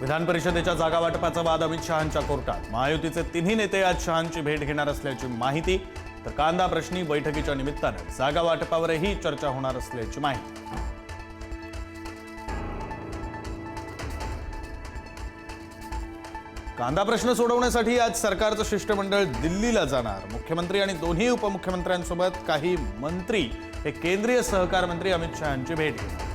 विधान परिषदेच्या जागा वाटपाचा वाद अमित शहांच्या कोर्टात। महायुतीचे तिन्ही नेते आज शहांची भेट घेणार असल्याची माहिती। तर कांदा प्रश्नी बैठकीच्या निमित्ताने जागा वाटपावरही चर्चा होणार असल्याची माहिती। कांदा प्रश्न सोडवण्यासाठी आज सरकारचं शिष्टमंडळ दिल्लीला जाणार। मुख्यमंत्री आणि दोन्ही उपमुख्यमंत्र्यांसोबत काही मंत्री हे केंद्रीय सहकार मंत्री अमित शहांची भेट घेणार।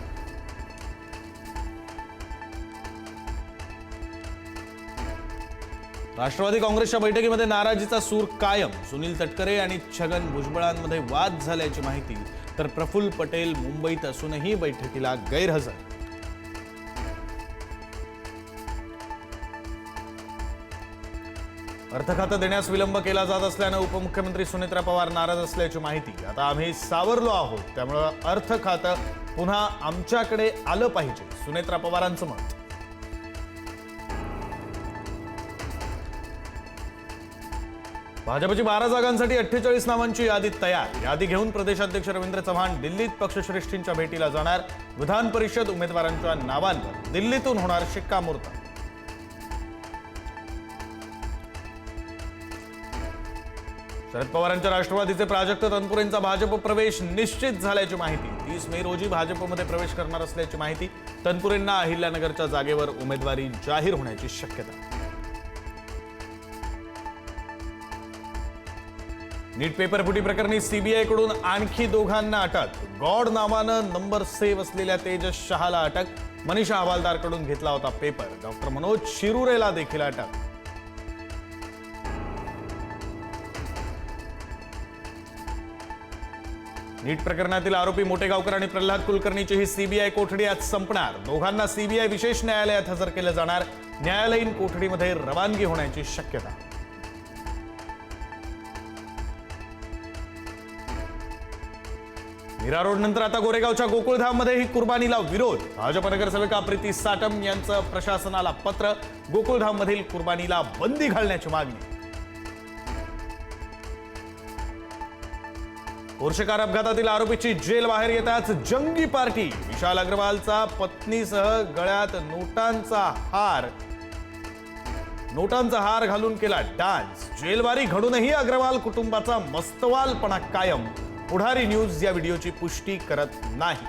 राष्ट्रवादी काँग्रेसच्या बैठकीमध्ये नाराजीचा सूर कायम। सुनील तटकरे आणि छगन भुजबळांमध्ये वाद झाल्याची माहिती। तर प्रफुल्ल पटेल मुंबईत असूनही बैठकीला गैरहजर। अर्थखातं देण्यास विलंब केला जात असल्याने उपमुख्यमंत्री सुनेत्रा पवार नाराज असल्याची माहिती। आता आम्ही सावरलो आहोत, त्यामुळे अर्थखातं पुन्हा आमच्याकडे आलं पाहिजे, सुनेत्रा पवारांचं मत। भाजपची 12 जागांसाठी 48 नावांची यादी तयार। यादी घेऊन प्रदेशाध्यक्ष रवींद्र चव्हाण दिल्लीत पक्षश्रेष्ठींच्या भेटीला जाणार। विधान परिषद उमेदवारांच्या नावांवर दिल्लीतून होणार शिक्कामोर्तब। शरद पवारांच्या राष्ट्रवादीचे प्राजक्त तनपुरेंचा भाजप प्रवेश निश्चित झाल्याची माहिती। 30 मे रोजी भाजपमध्ये प्रवेश करणार असल्याची माहिती। तनपुरेंना अहिल्यानगरच्या जागेवर उमेदवारी जाहीर होण्याची शक्यता। नीट पेपर फुटी प्रकरणी सीबीआय कडून आणखी दोघांना अटक। गॉड नावानं नंबर सेव्ह असलेल्या तेजस शहाला अटक। मनीषा हवालदारकडून घेतला होता पेपर। डॉक्टर मनोज शिरुरेला देखील अटक। नीट प्रकरणातील आरोपी मोटेगावकर आणि प्रल्हाद कुलकर्णीची ही सीबीआय कोठडी आज संपणार। दोघांना सीबीआय विशेष न्यायालयात हजर केलं जाणार। न्यायालयीन कोठडीमध्ये रवानगी होण्याची शक्यता। मीरा रोड नंतर आता गोरेगावच्या गोकुळधाममध्येही कुर्बानीला विरोध। भाजप नगरसेविका प्रीती साटम यांचं प्रशासनाला पत्र। गोकुळधाममधील कुर्बानीला बंदी घालण्याची मागणी। पोर्शे कार अपघातातील आरोपीची जेल बाहेर येताच जंगी पार्टी। विशाल अग्रवालचा पत्नीसह गळ्यात नोटांचा हार घालून केला डान्स। जेलबारी घडूनही अग्रवाल कुटुंबाचा मस्तवालपणा कायम। पुढारी न्यूज या व्हिडिओची पुष्टी करत नाही।